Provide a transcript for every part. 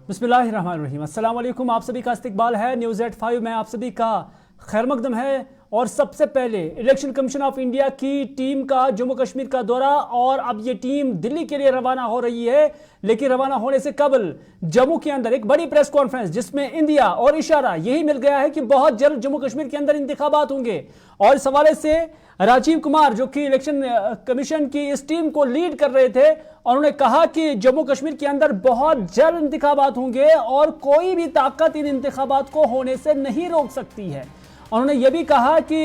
बिस्मिल्लाहिर्रहमानिर्रहीम। अस्सलाम वालेकुम। आप सभी का इस्तकबाल है न्यूज़ 85 में। आप सभी का खैर मकदम है। और सबसे पहले इलेक्शन कमीशन ऑफ इंडिया की टीम का जम्मू कश्मीर का दौरा, और अब ये टीम दिल्ली के लिए रवाना हो रही है। लेकिन रवाना होने से कबल जम्मू के अंदर एक बड़ी प्रेस कॉन्फ्रेंस, जिसमें इंडिया और इशारा यही मिल गया है कि बहुत जल्द जम्मू कश्मीर के अंदर इंतखाबात होंगे। और इस हवाले से राजीव कुमार, जो कि इलेक्शन कमीशन की इस टीम को लीड कर रहे थे, और उन्होंने कहा कि जम्मू कश्मीर के अंदर बहुत जल्द इंतखाबात होंगे और कोई भी ताकत इन इंतखाबात को होने से नहीं रोक सकती है। उन्होंने यह भी कहा कि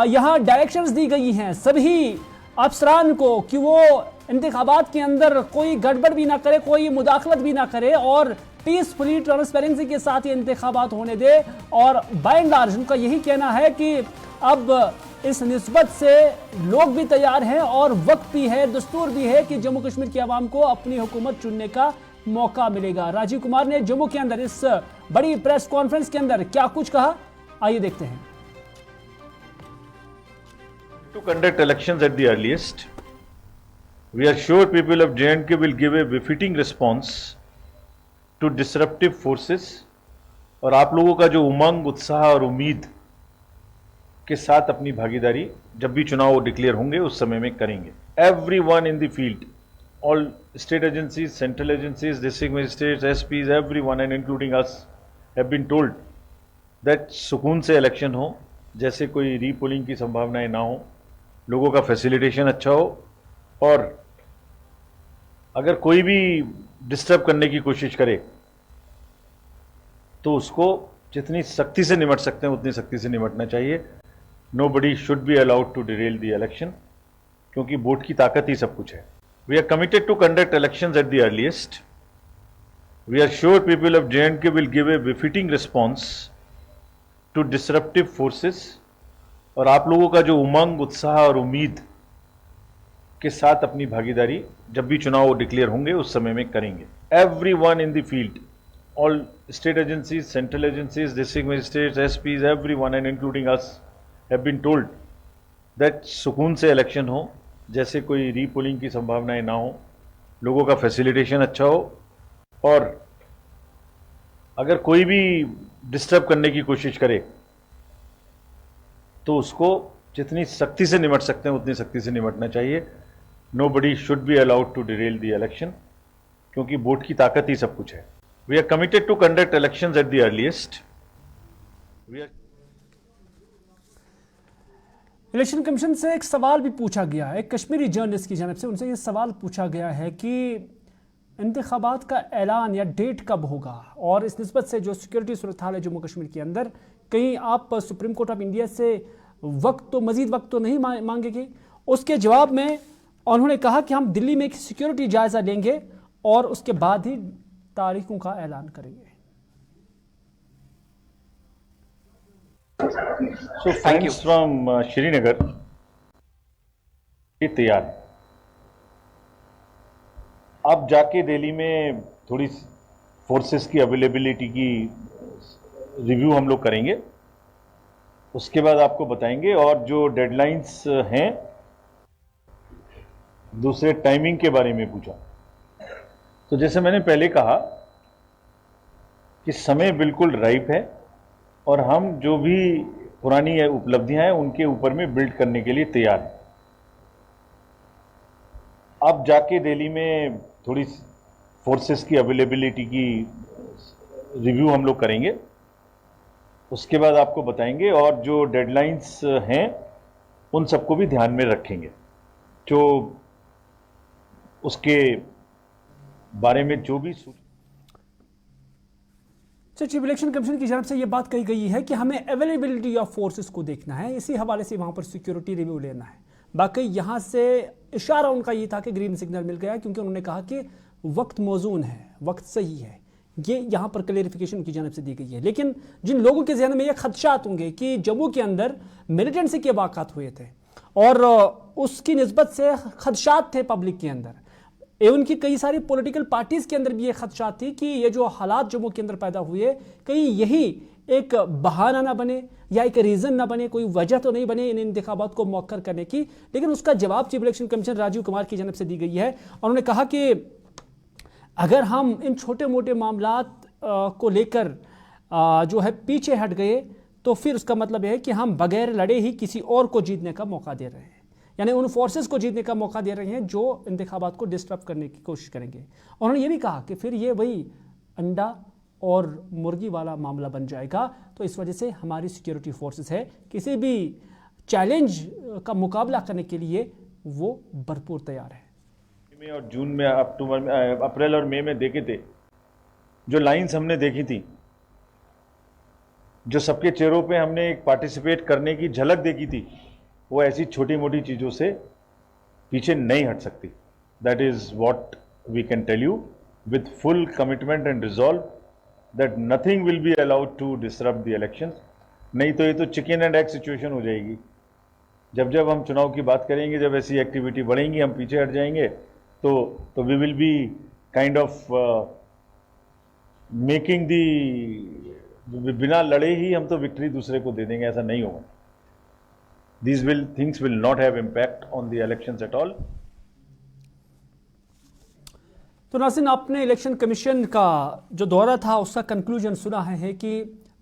यहां डायरेक्शंस दी गई हैं सभी अफसरान को कि वो इंतखाबात के अंदर कोई गड़बड़ भी ना करे, कोई मुदाखलत भी ना करे, और पीसफुली ट्रांसपेरेंसी के साथ ये इंतखाबात होने दे। और बाय एंड लार्ज उनका यही कहना है कि अब इस निस्बत से लोग भी तैयार हैं और वक्त भी है, दस्तूर भी है कि जम्मू कश्मीर की आवाम को अपनी हुकूमत चुनने का मौका मिलेगा। राजीव कुमार ने जम्मू के अंदर इस बड़ी प्रेस कॉन्फ्रेंस के अंदर क्या कुछ कहा, आइए देखते हैं। To conduct elections at the earliest, we are sure people of J&K will give a befitting response to disruptive forces, और आप लोगों का जो उमंग, उत्साह और उम्मीद के साथ अपनी भागीदारी जब भी चुनाव डिक्लेयर होंगे उस समय में करेंगे। Everyone in the field, all state agencies, central agencies, district magistrates, SPs, everyone and including us have been told that सुकून से इलेक्शन हो, जैसे कोई रीपोलिंग की संभावनाएं ना हो, लोगों का फैसिलिटेशन अच्छा हो, और अगर कोई भी डिस्टर्ब करने की कोशिश करे तो उसको जितनी सख्ती से निपट सकते हैं उतनी सख्ती से निपटना चाहिए। Nobody should be allowed to derail the election, क्योंकि वोट की ताकत ही सब कुछ है। We are committed to conduct elections at the earliest. We are sure people of J&K will give a befitting response to disruptive forces, और आप लोगों का जो उमंग, उत्साह और उम्मीद के साथ अपनी भागीदारी जब भी चुनाव डिक्लेयर होंगे उस समय में करेंगे। Everyone in the field, all state agencies, central agencies, district magistrates, SPs, everyone and including us have been told that सुकून से इलेक्शन हो, जैसे कोई रीपोलिंग की संभावनाएं ना हो, लोगों का फैसिलिटेशन अच्छा हो, और अगर कोई भी डिस्टर्ब करने की कोशिश करे तो उसको जितनी सख्ती से निपट सकते हैं उतनी सख्ती से निपटना चाहिए। Nobody should be allowed to derail the election, क्योंकि वोट की ताकत ही सब कुछ है। We are committed to conduct elections at the earliest. Election commission से एक सवाल भी पूछा गया है, एक कश्मीरी जर्नलिस्ट की जानिब से उनसे ये सवाल पूछा गया है कि इंतखाबात का ऐलान या डेट कब होगा, और इस निस्बत से जो सिक्योरिटी सूरत हाल है जम्मू कश्मीर के अंदर, कहीं आप सुप्रीम कोर्ट ऑफ इंडिया से मज़ीद वक्त तो नहीं मांगेंगे। उसके जवाब में उन्होंने कहा कि हम दिल्ली में एक सिक्योरिटी जायज़ा लेंगे और उसके बाद ही तारीखों का ऐलान करेंगे। So thanks from श्रीनगर, ये तैयार है। अब जाके दिल्ली में थोड़ी फोर्सेस की अवेलेबिलिटी की रिव्यू हम लोग करेंगे, उसके बाद आपको बताएंगे। और जो डेडलाइंस हैं, दूसरे टाइमिंग के बारे में पूछा, तो जैसे मैंने पहले कहा कि समय बिल्कुल राइप है, और हम जो भी पुरानी उपलब्धियां हैं उनके ऊपर में बिल्ड करने के लिए तैयार हैं। अब जाके दिल्ली में थोड़ी फोर्सेस की अवेलेबिलिटी की रिव्यू हम लोग करेंगे, उसके बाद आपको बताएंगे। और जो डेडलाइंस हैं उन सबको भी ध्यान में रखेंगे, जो उसके बारे में जो भी चीफ इलेक्शन कमीशन की जानब से ये बात कही गई है कि हमें अवेलेबिलिटी ऑफ फोर्सेस को देखना है, इसी हवाले से वहाँ पर सिक्योरिटी रिव्यू लेना है। बाकी यहाँ से इशारा उनका ये था कि ग्रीन सिग्नल मिल गया, क्योंकि उन्होंने कहा कि वक्त मौजून है, वक्त सही है। ये यहाँ पर क्लेरिफिकेशन की जानब से दी गई है। लेकिन जिन लोगों के जहन में ये खदशात होंगे कि जम्मू के अंदर मिलिटेंसी के वाक़ात हुए थे और उसकी निस्बत से खदशात थे पब्लिक के अंदर, एवं की कई सारी पॉलिटिकल पार्टीज के अंदर भी ये खदशात थी कि ये जो हालात जम्मू के अंदर पैदा हुए, कहीं यही एक बहाना ना बने या एक रीज़न ना बने, कोई वजह तो नहीं बने इन इंतखाबात को मौखर करने की। लेकिन उसका जवाब chief election commission Rajiv Kumar की जानब से दी गई है। और उन्होंने कहा कि अगर हम इन छोटे मोटे मामलात को लेकर जो है पीछे हट गए तो फिर उसका मतलब यह है कि हम बगैर लड़े ही किसी और को जीतने का मौका दे रहे हैं, यानी उन फोर्सेस को जीतने का मौका दे रहे हैं जो इंतखाबात को डिस्टर्ब करने की कोशिश करेंगे। उन्होंने ये भी कहा कि फिर ये वही अंडा और मुर्गी वाला मामला बन जाएगा। तो इस वजह से हमारी सिक्योरिटी फोर्सेस है किसी भी चैलेंज का मुकाबला करने के लिए वो भरपूर तैयार है। मई और जून में, अक्टूबर में, अप्रैल और मई में देखे थे जो लाइंस हमने देखी थी, जो सबके चेहरों पे हमने एक पार्टिसिपेट करने की झलक देखी थी, वो ऐसी छोटी मोटी चीज़ों से पीछे नहीं हट सकती। That is what we can tell you with full commitment and resolve that nothing will be allowed to disrupt the elections. नहीं तो ये तो चिकन एंड एग सिचुएशन हो जाएगी। जब जब हम चुनाव की बात करेंगे, जब ऐसी एक्टिविटी बढ़ेंगी, हम पीछे हट जाएंगे, तो we will be kind of making the, बिना लड़े ही हम तो विक्ट्री दूसरे को दे देंगे, ऐसा नहीं होगा। These things will not have impact on the elections at all. तो नाज़रीन, आपने इलेक्शन कमीशन का जो दौरा था उसका कंक्लूजन सुना है कि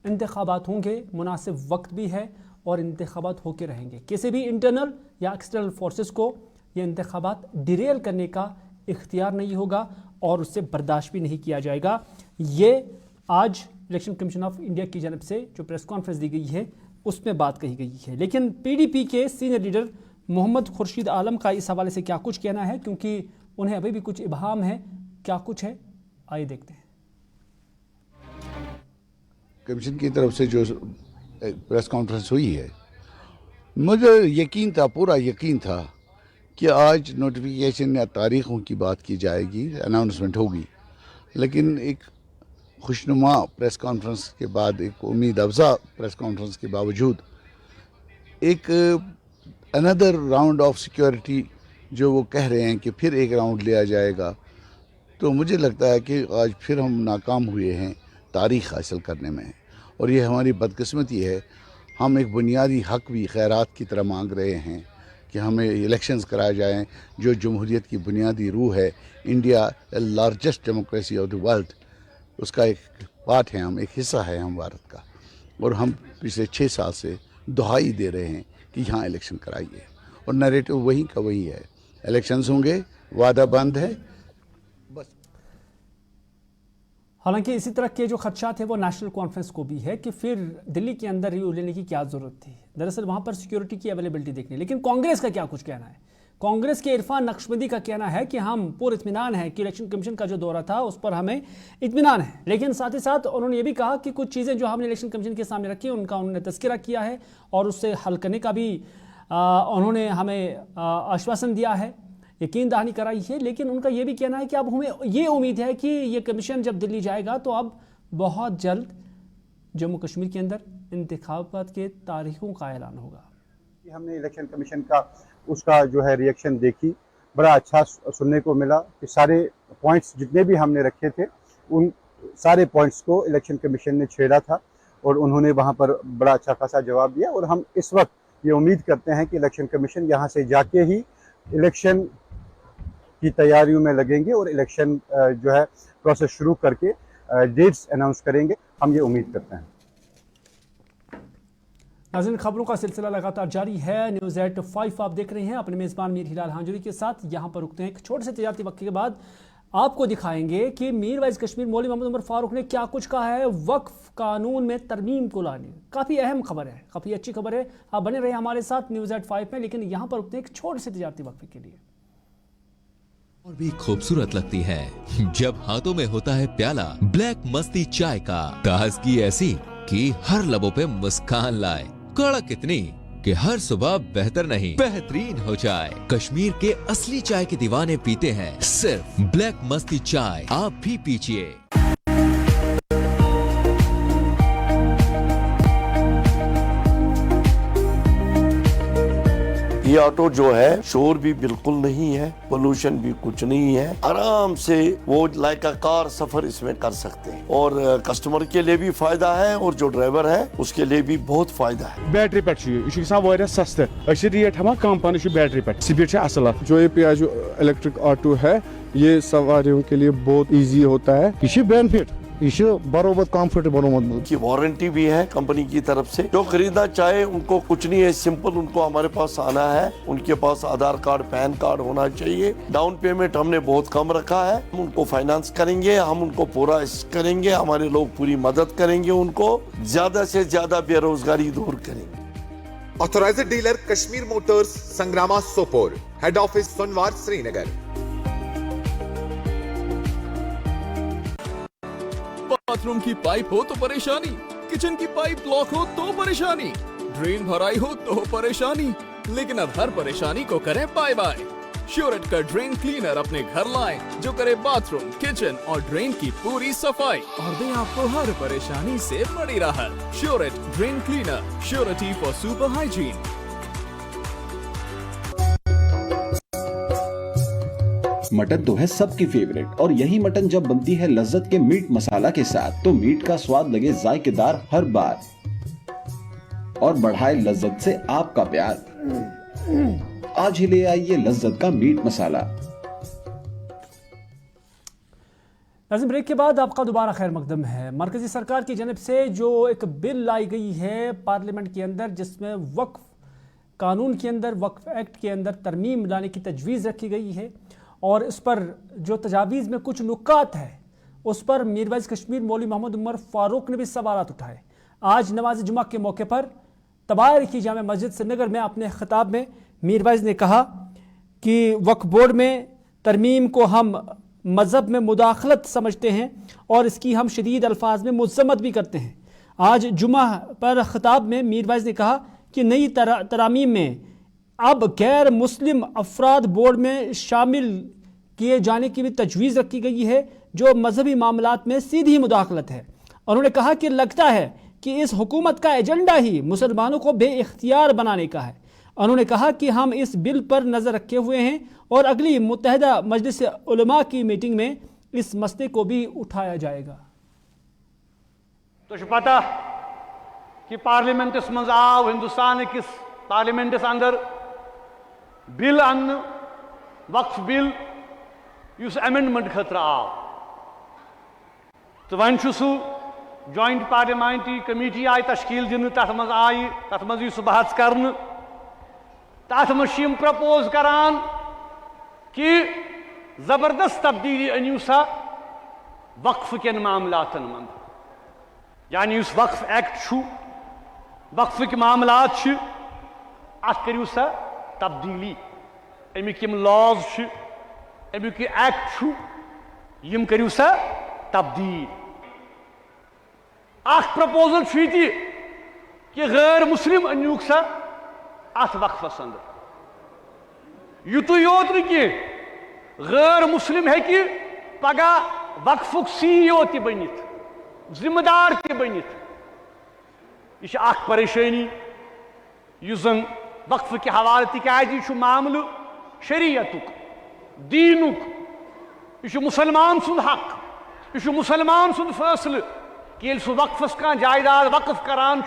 इंतखाबात होंगे, मुनासिब वक्त भी है और इंतखाबात होके रहेंगे। किसी भी इंटरनल या एक्सटर्नल फोर्सेस को ये इंतखाबात डिरेल करने का इख्तियार नहीं होगा और उससे बर्दाश्त भी नहीं किया जाएगा। ये आज इलेक्शन कमीशन ऑफ इंडिया की जानब से जो प्रेस कॉन्फ्रेंस दी गई है उसमें बात कही गई है। लेकिन पीडीपी के सीनियर लीडर मोहम्मद खुर्शीद आलम का इस हवाले से क्या कुछ कहना है, क्योंकि उन्हें अभी भी कुछ इबहाम है। क्या कुछ है, आइए देखते हैं। कमीशन की तरफ से जो प्रेस कॉन्फ्रेंस हुई है, मुझे यकीन था, पूरा यकीन था कि आज नोटिफिकेशन या तारीखों की बात की जाएगी, अनाउंसमेंट होगी। लेकिन एक खुशनुमा प्रेस कॉन्फ्रेंस के बाद, एक उम्मीद अफजा प्रेस कॉन्फ्रेंस के बावजूद एक अनदर राउंड ऑफ सिक्योरिटी जो वो कह रहे हैं कि फिर एक राउंड लिया जाएगा, तो मुझे लगता है कि आज फिर हम नाकाम हुए हैं तारीख हासिल करने में। और ये हमारी बदकिस्मती है। हम एक बुनियादी हक भी खैरात की तरह मांग रहे हैं कि हमें इलेक्शंस कराए जाएं, जो जमहूरियत की बुनियादी रूह है। India largest democracy of the world, उसका एक पार्ट है हम, एक हिस्सा है हम भारत का। और हम पिछले 6 साल से दुहाई दे रहे हैं कि यहाँ इलेक्शन कराइए, और नैरेटिव वही का वही है, इलेक्शंस होंगे, वादा बंद है बस। हालांकि इसी तरह के जो खदशात है वो नेशनल कॉन्फ्रेंस को भी है कि फिर दिल्ली के अंदर ही लेने की क्या ज़रूरत थी। दरअसल वहाँ पर सिक्योरिटी की अवेलेबिलिटी देखनी। लेकिन कांग्रेस का क्या कुछ कहना है? कांग्रेस के इरफान नक्शबंदी का कहना है कि हम पूरे इत्मीनान है कि इलेक्शन कमीशन का जो दौरा था उस पर हमें इत्मीनान है। लेकिन साथ ही साथ उन्होंने ये भी कहा कि कुछ चीज़ें जो हमने इलेक्शन कमीशन के सामने रखी उनका उन्होंने तज़किरा किया है और उससे हल करने का भी उन्होंने हमें आश्वासन दिया है, यकीन दहानी कराई है। लेकिन उनका ये भी कहना है कि अब हमें ये उम्मीद है कि ये कमीशन जब दिल्ली जाएगा तो अब बहुत जल्द जम्मू कश्मीर के अंदर इंतखाबात के तारीखों का ऐलान होगा। हमने इलेक्शन कमीशन का उसका जो है रिएक्शन देखी, बड़ा अच्छा सुनने को मिला कि सारे पॉइंट्स जितने भी हमने रखे थे उन सारे पॉइंट्स को इलेक्शन कमीशन ने छेड़ा था और उन्होंने वहां पर बड़ा अच्छा खासा जवाब दिया। और हम इस वक्त ये उम्मीद करते हैं कि इलेक्शन कमीशन यहाँ से जाके ही इलेक्शन की तैयारियों में लगेंगे और इलेक्शन जो है प्रोसेस शुरू करके डेट्स अनाउंस करेंगे, हम ये उम्मीद करते हैं। नाज़रीन, खबरों का सिलसिला लगातार जारी है। न्यूज़ 8 आप देख रहे हैं अपने मेज़बान मीर हिलाल हांजुरी के साथ। यहाँ पर रुकते हैं, एक छोटे से तजारती वक्त के बाद आपको दिखाएंगे कि मीर वाइज कश्मीर मौलवी मोहम्मद उमर फारूक ने क्या कुछ कहा है वक्फ कानून में तरमीम को लाने। काफ़ी अहम खबर है, काफ़ी अच्छी खबर है। आप बने रहे हमारे साथ न्यूज़ 8 में। लेकिन यहाँ पर रुकते हैं एक छोटे से तजारती वक्त के लिए। और भी खूबसूरत लगती है जब हाथों में होता है प्याला ब्लैक मस्ती चाय का। ताजगी ऐसी कि हर लबों पे मुस्कान लाए, कड़क इतनी कि हर सुबह बेहतर नहीं बेहतरीन हो जाए। कश्मीर के असली चाय के दीवाने पीते हैं सिर्फ ब्लैक मस्ती चाय, आप भी पीजिए। ये ऑटो जो है शोर भी बिल्कुल नहीं है, पोल्यूशन भी कुछ नहीं है, आराम से वो लाइक अ कार सफर इसमें कर सकते हैं और कस्टमर के लिए भी फायदा है और जो ड्राइवर है उसके लिए भी बहुत फायदा है। बैटरी पे सस्ते रेट हम कम पान बैटरी पे स्पीड असल जो ये पियाजो इलेक्ट्रिक ऑटो है ये सवारियों के लिए बहुत इजी होता है, ये बेनिफिट ये बरोबर कंफर्टेबल की वारंटी भी है कंपनी की तरफ से। जो खरीदना चाहे उनको कुछ नहीं है, सिंपल उनको हमारे पास आना है, उनके पास आधार कार्ड पैन कार्ड होना चाहिए। डाउन पेमेंट हमने बहुत कम रखा है, हम उनको फाइनेंस करेंगे, हम उनको पूरा करेंगे, हमारे लोग पूरी मदद करेंगे, उनको ज्यादा से ज्यादा बेरोजगारी दूर करेंगे। Authorized dealer Kashmir motors, Sangrama Sopore, head office Sonwar Srinagar. Bathroom की पाइप हो तो परेशानी, किचन की पाइप ब्लॉक हो तो परेशानी, ड्रेन भराई हो तो परेशानी, लेकिन अब हर परेशानी को करें बाय बाय। श्योरेट का ड्रेन क्लीनर अपने घर लाएं जो करे बाथरूम, किचन और ड्रेन की पूरी सफाई और दे आपको हर परेशानी से बड़ी राहत। श्योरेट drain cleaner, surety for super hygiene. Mutton तो है सबकी फेवरेट और यही मटन जब बनती है लज्जत के मीट मसाला के साथ तो मीट का स्वाद लगे जायकेदार हर बार और बढ़ाए लज्जत से आपका प्यार। आज ही ले आइए लज्जत का मीट मसाला। नाज़रीन, ब्रेक के बाद आपका दोबारा खैर मकदम है। मरकजी सरकार की जानब से जो एक बिल लाई गई है पार्लियामेंट के अंदर जिसमें वक्फ कानून के अंदर, वक्फ एक्ट के अंदर तरमीम लाने की तजवीज़ रखी गई है और इस पर जो तजावीज़ में कुछ नुकात है उस पर मीर वाइस कश्मीर मौलवी मोहम्मद उमर फारूक ने भी सवालात उठाए। आज नमाज जुमा के मौके पर तबायर की जामे मस्जिद श्रीनगर में अपने खिताब में मीर वाइस ने कहा कि वक्फ बोर्ड में तरमीम को हम मज़हब में मुदाखलत समझते हैं और इसकी हम शदीद अल्फाज में मज़म्मत भी करते हैं। आज जुमा पर खिताब में मीर वाइस ने कहा कि नई तरामीम में अब गैर मुस्लिम अफराद बोर्ड में शामिल किए जाने की भी तजवीज़ रखी गई है जो मजहबी मामलात में सीधी मुदाखलत है। उन्होंने कहा कि लगता है कि इस हुकूमत का एजेंडा ही मुसलमानों को बेइख्तियार बनाने का है। उन्होंने कहा कि हम इस बिल पर नज़र रखे हुए हैं और अगली मुत्तहदा मजलिस उलमा की मीटिंग में इस मसले को भी उठाया जाएगा। तो पता कि पार्लियामेंटस मज आव हिंदुस्तान किस पार्लियामेंटस अंदर बिल अन वक्फ बिल युस अमेंडमेंट खतर आव तो वन सह जॉइंट पार्लियामेंट्री कमेटी आई तश्कील दिन तथ मज आई तथ मज बहस कर तथ मज प्रपोज करान कि जबरदस्त तब्दीली अनियो सा वक्फ के मामलातन मन, यानी उस वक्फ एक्ट वक्फ के मामलात अत करियो सा तब्दीली, अमिक यम लॉज अमिक एक्ट यम करियो सा तब्दील। प्रपोजल कि गैर मुस्लिम अनियुक सा अत वक्फस अंदर युतु योत नी गैर मुस्लिम है कि पगह वक्फुक CEO ति बनित, जिम्मेदार ति बनित। यह परेशानी युजन वक्फ के हवाले तिकाज मामल शरीयतुक दीनुक, यह मुसलमान सुंद हक, यह मुसलमान सुंद फैसले कि यह वक्फस का जायदाद वक्फ करान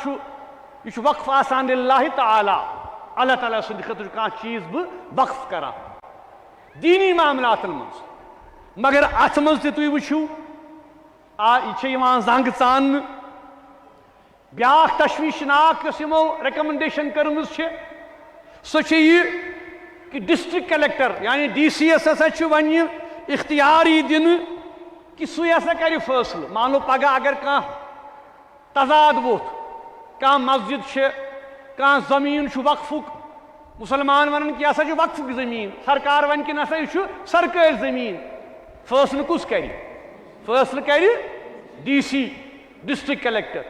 यह वक्फ आसान लिल्लाह ताला, अल्लाह ताला सुंद खतर कह चीज बह वक्फ करा दीनी मामलातन मज। मगर अत मज तुम वो यह जंग चान ब्या तशवीशनाक यमो रिकमेंडेशन कर्म सो कि डिस्ट्रिक्ट कलेक्टर यानी DCS हसा वन इख्तियार दिन कि सह हसा कर फैसले। मान लो पगह अगर कह तजाद वोत, कह मस्जिद कह जमीन वक्फुक, मुसलमान वन कि यह वक्फ जमीन, सरकार वन कि नसा यह सरकारी जमीन, फैसले कुस कर? फैसले कर DC डिस्ट्रिक्ट कलेक्टर।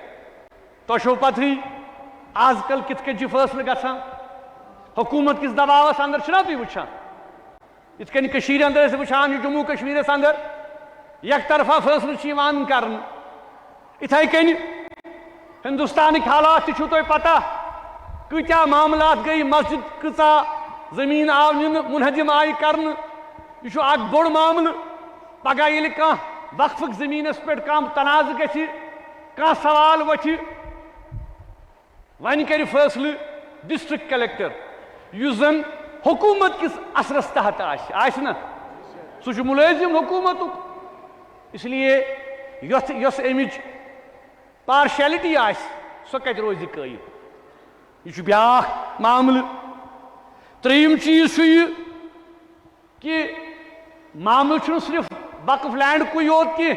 तो पथी आजकल कित फैसले गसान हुकूमत किस दबावस अंदर तुम वुचान, इत अंदर वुचान जम्मू कश्मीर अंदर एक तरफा फैसले कर इथे कन हिंदुस्तान हालात तुम पता कत्या मामलात गई, मस्जिद कचा जमीन आव नीन मुनहदिम आय कर यह बोड़ मामल पगह ये वक्फ जमीन पे तनाज़ गह सवाल वथि वन कर फैसले डिस्ट्रिक्ट कलेक्टर युजन हुकूमत किस असरस तहत आना सह मुलाजिम हुकूमत, इसलिए यस अमिच पार्शलिटी सह कत रोज कायम। यह ब्या मामल। त्रीम चीज कि मामल सिर्फ वक्फ लैंड को योत कि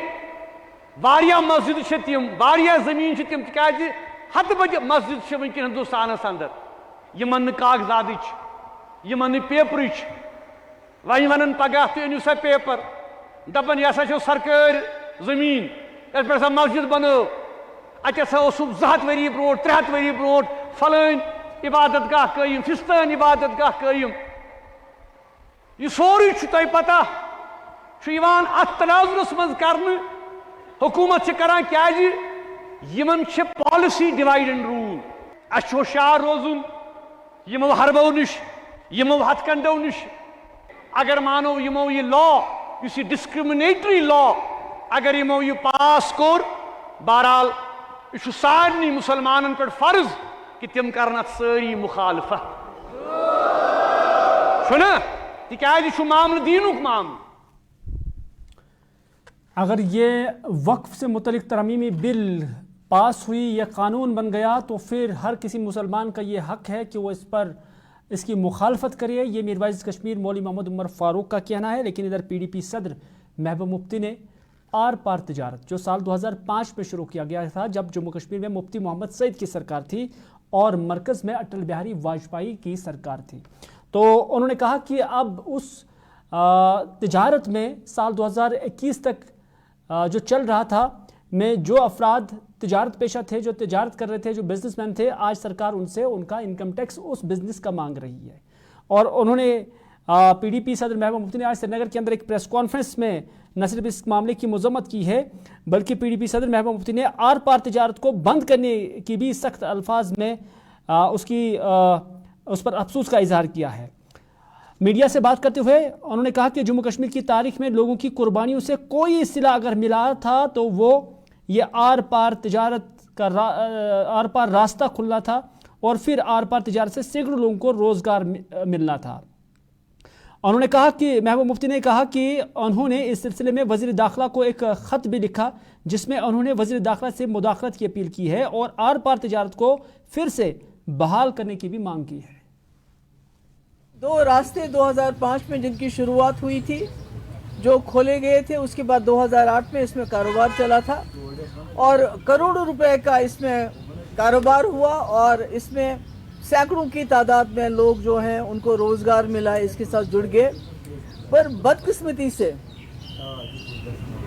मस्जिद तम जमीन तम तक हत बज मस्जिद वनक हिंदुस्तानस अंदर यमन कागजात यमन पेपर वन वन पगह तुम अनु सा पेपर दपन यह हसा सरकार जमीन ये पे मस्जिद बनो अत ओसुक 200 वरी ब्रो 300 वरी ब्रो फलान इबादत गाह कायम फिस्तान इबादत गाह कायम। यह सोरी तुम पता अत तनाजुरस मज कर हुकूमत करान क्या Yemen policy divide and rule अस होशियार रोजुन यमो हरबो निश यमो हथकंडो निश। अगर मानो यमो यह लॉ इस डिस्क्रिमिनेटरी लॉ अगर यमो यह पास कोर बहरहाल यह सारे मुसलमान पे फर्ज कि तम कर सारी मुखालफत तिक मामल दीनुक मामल। अगर ये वक्फ से मुतलिक तरमीमी बिल पास हुई या कानून बन गया तो फिर हर किसी मुसलमान का ये हक है कि वो इस पर इसकी मुखालफत करे। ये मीर वाइज कश्मीर मौलवी मोहम्मद उमर फारूक का कहना है। लेकिन इधर PDP सदर महबूब मुफ्ती ने आर पार तिजारत जो साल 2005 में शुरू किया गया था जब जम्मू कश्मीर में मुफ्ती मोहम्मद सईद की सरकार थी और मरकज़ में अटल बिहारी वाजपेयी की सरकार थी, तो उन्होंने कहा कि अब उस तिजारत में साल 2021 तक जो चल रहा था में जो अफराद तिजारत पेशा थे, जो तिजारत कर रहे थे, जो बिजनेसमैन थे, आज सरकार उनसे उनका इनकम टैक्स उस बिजनेस का मांग रही है। और उन्होंने PDP सदर महबूब मुफ्ती ने आज श्रीनगर के अंदर एक प्रेस कॉन्फ्रेंस में न सिर्फ इस मामले की मजम्मत की है बल्कि PDP सदर महबूब मुफ्ती ने आर पार तिजारत को बंद करने की भी सख्त अल्फाज में उस पर अफसोस का इजहार किया है। मीडिया से बात करते हुए उन्होंने कहा कि जम्मू कश्मीर की तारीख में लोगों की कुर्बानियों से कोई सिला अगर मिला था तो वो ये आर पार तिजारत का आर पार रास्ता खुलना था और फिर आर पार तिजारत से सैकड़ों लोगों को रोज़गार मिलना था। उन्होंने कहा कि महबूब मुफ्ती ने कहा कि उन्होंने इस सिलसिले में वज़ीर दाखिला को एक ख़त भी लिखा जिसमें उन्होंने वज़ीर दाखिला से मुदाखलत की अपील की है और आर पार तिजारत को फिर से बहाल करने की भी मांग की है। 2 रास्ते 2005 में जिनकी शुरुआत हुई थी जो खोले गए थे, उसके बाद 2008 में इसमें कारोबार चला था और करोड़ों रुपए का इसमें कारोबार हुआ और इसमें सैकड़ों की तादाद में लोग जो हैं उनको रोज़गार मिला, इसके साथ जुड़ गए। पर बदकिस्मती से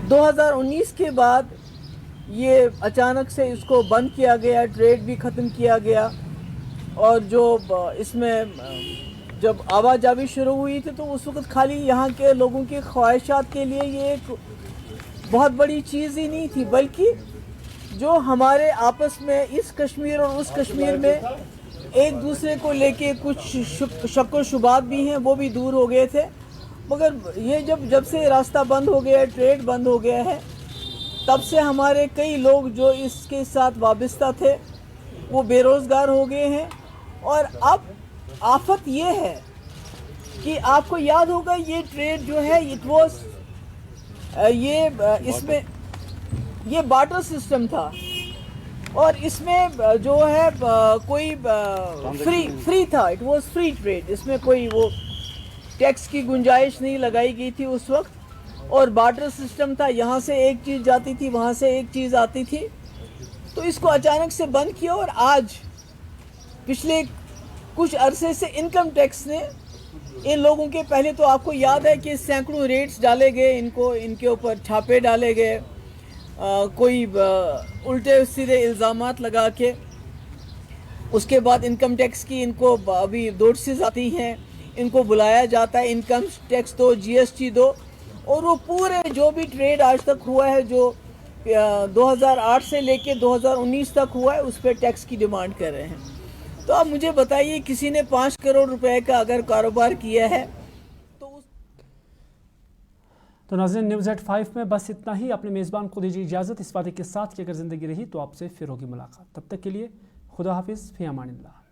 2019 के बाद ये अचानक से इसको बंद किया गया, ट्रेड भी ख़त्म किया गया और जो इसमें जब आवाजाही शुरू हुई थी तो उस वक्त खाली यहाँ के लोगों की ख्वाहिशात के लिए ये एक बहुत बड़ी चीज़ ही नहीं थी, बल्कि जो हमारे आपस में इस कश्मीर और उस कश्मीर में एक दूसरे को लेके कुछ शक व शुबात भी हैं, वो भी दूर हो गए थे। मगर ये जब से रास्ता बंद हो गया है, ट्रेड बंद हो गया है, तब से हमारे कई लोग जो इसके साथ वाबस्ता थे वो बेरोज़गार हो गए हैं। और अब आफत ये है कि आपको याद होगा ये ट्रेड जो है इसमें ये बार्टर सिस्टम था और इसमें जो है कोई फ्री था, इट वाज फ्री ट्रेड, इसमें कोई वो टैक्स की गुंजाइश नहीं लगाई गई थी उस वक्त और बार्टर सिस्टम था, यहाँ से एक चीज़ जाती थी, वहाँ से एक चीज़ आती थी। तो इसको अचानक से बंद किया और आज पिछले कुछ अरसे से इनकम टैक्स ने इन लोगों के, पहले तो आपको याद है कि सैकड़ों रेट्स डाले गए, इनके ऊपर छापे डाले गए, कोई उल्टे सीधे इल्ज़ामात लगा के, उसके बाद इनकम टैक्स की इनको अभी नोटिस आती हैं, इनको बुलाया जाता है इनकम टैक्स दो, GST दो, और वो पूरे जो भी ट्रेड आज तक हुआ है जो 2008 से लेके 2019 तक हुआ है उस पर टैक्स की डिमांड कर रहे हैं। तो आप मुझे बताइए, किसी ने 5 करोड़ रुपए का अगर कारोबार किया है तो नाज़रीन, News@5 में बस इतना ही। अपने मेज़बान को दीजिए इजाज़त, इस वादे के साथ कि अगर ज़िंदगी रही तो आपसे फिर होगी मुलाकात। तब तक के लिए खुदा हाफिज़, फ़ी अमानिल्लाह।